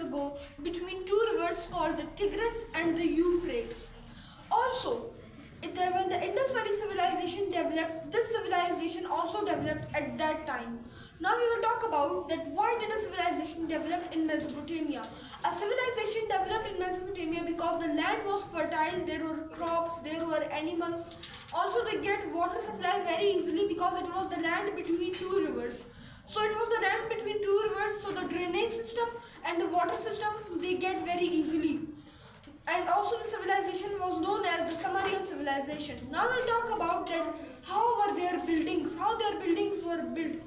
ago between two rivers called the Tigris and the Euphrates. Also, when the Indus Valley civilization developed, this civilization also developed at that time. Now we will talk about that why did a civilization develop in Mesopotamia. A civilization developed in Mesopotamia because the land was fertile, there were crops, there were animals. Also they get water supply very easily because it was the land between two rivers. So it was the land between two rivers, so the drainage system and the water system they get very easily. And also the civilization was known as the Sumerian civilization. Now we'll talk about that how were their buildings, how their buildings were built.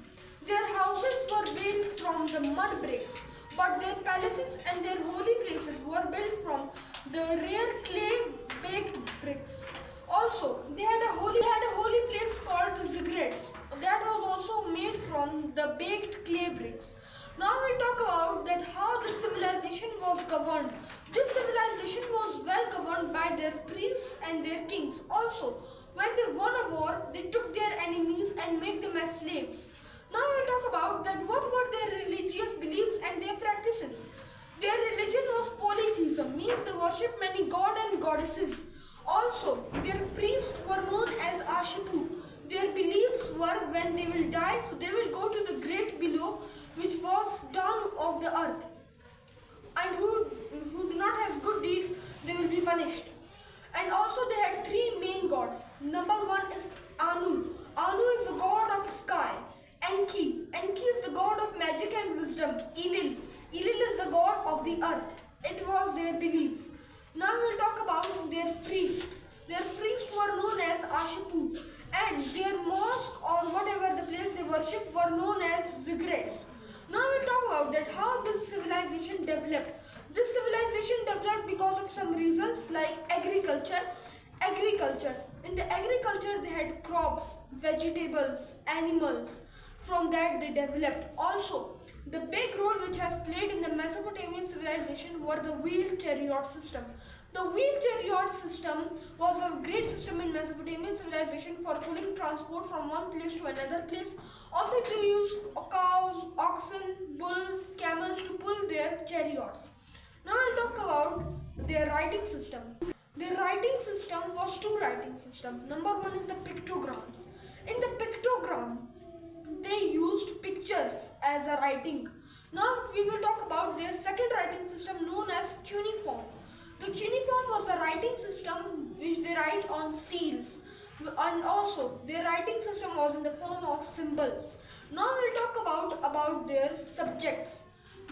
Their houses were built from the mud bricks, but their palaces and their holy places were built from the rare clay baked bricks. Also, they had a holy place called the Ziggurats that was also made from the baked clay bricks. Now we'll talk about that how the civilization was governed. This civilization was well governed by their priests and their kings. Also, when they won a war, they took their enemies and made them as slaves. Now we'll talk about that what were their religious beliefs and their practices. Their religion was polytheism, means they worship many gods and goddesses. Also, their priests were known as Ashipu. Their beliefs were when they will die, so they will go to the great below, which was down of the earth. And who do not have good deeds, they will be punished. And also they had three main gods. Number one is Anu. Anu is the god of sky. Enki. Enki is the god of magic and wisdom. Enlil. Enlil is the god of the earth. It was their belief. Now we will talk about their priests. Their priests were known as Ashipu, and their mosque or whatever the place they worship were known as Ziggurats. Now we will talk about that how this civilization developed. This civilization developed because of some reasons like agriculture. In the agriculture they had crops, vegetables, animals. From that they developed. Also, the big role which has played in the Mesopotamian civilization were the wheeled chariot system. The wheeled chariot system was a great system in Mesopotamian civilization for pulling transport from one place to another place. Also they used cows, oxen, bulls, camels to pull their chariots. Now I'll talk about their writing system. Their writing system was two writing systems. Number one is the pictograms. In the pictogram, they used pictures as a writing. Now we will talk about their second writing system known as cuneiform. The cuneiform was a writing system which they write on seals, and also their writing system was in the form of symbols. Now we'll talk about their subjects.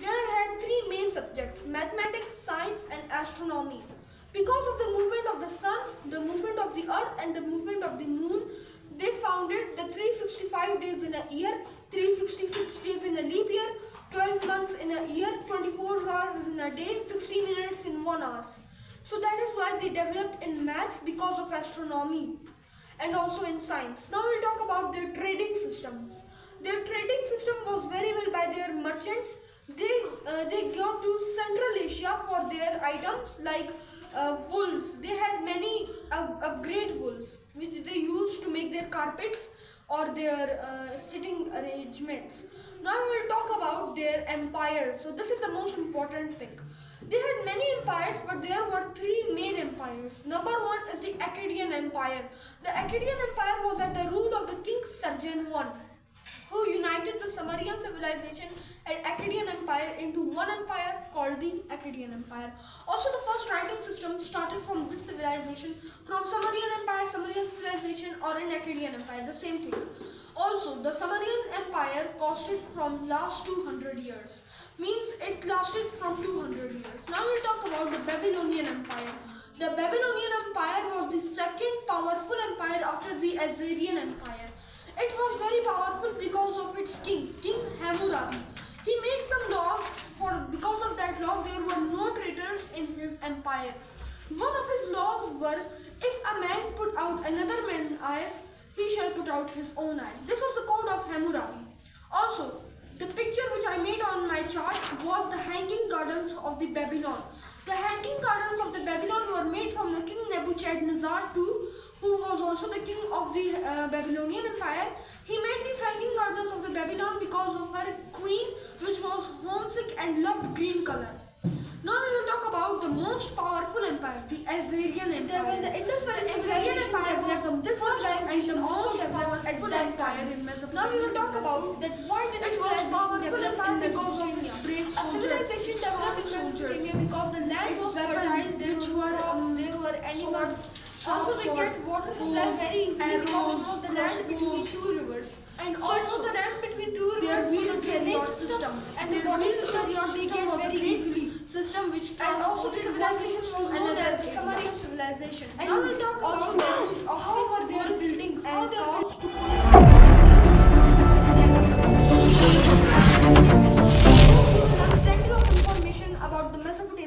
They had three main subjects: mathematics, science and astronomy. Because of the movement of the sun, the movement of the earth and the movement of the moon, they founded the 365 days in a year, 366 days in a leap year, 12 months in a year, 24 hours in a day, 60 minutes in 1 hour. So that is why they developed in maths because of astronomy and also in science. Now we'll talk about their trading systems. Their trading system was very well by their merchants. They go to Central Asia for their items like wools. They had many upgrade wools which they used to make their carpets or their sitting arrangements. Now we will talk about their empires. So this is the most important thing. They had many empires, but there were three main empires. Number one is the Akkadian Empire. The Akkadian Empire was at the rule of the king Sargon I, who united the Sumerian civilization and Akkadian Empire into one empire called the Akkadian Empire. Also, the first writing system started from this civilization, from Sumerian Empire, Sumerian civilization, or in Akkadian Empire, the same thing. Also, the Sumerian Empire lasted from last 200 years, means it lasted from 200 years. Now we'll talk about the Babylonian Empire. The Babylonian Empire was the second powerful empire after the Assyrian Empire. It was very powerful because of its king, King Hammurabi. He made some laws because of that laws there were no traitors in his empire. One of his laws were, if a man put out another man's eyes, he shall put out his own eye. This was the code of Hammurabi. Also, the picture which I made on my chart was the hanging gardens of the Babylon. The hanging gardens of the Babylon were made from the king Nebuchadnezzar II, who was also the king of the Babylonian Empire. He made these hanging gardens of the Babylon because of her queen, which was homesick and loved green color. about the most powerful empire, the Assyrian Empire. When the Indus Valley civilization developed, this civilization also developed at that time in Mesopotamia. Now we will talk about that why did it was powerful empire because of its brave soldiers. A civilization developed in Mesopotamia because the land was fertilized, there were crops, there were animals. Also they get water supply very easily because it was the land between two rivers. And so it was the land between two rivers, so the drainage system and the water system they get very easily. System which and also the civilization was known as the Sumerian civilization. And now we talk about how were their buildings and how to plenty of information about the Mesopotamia.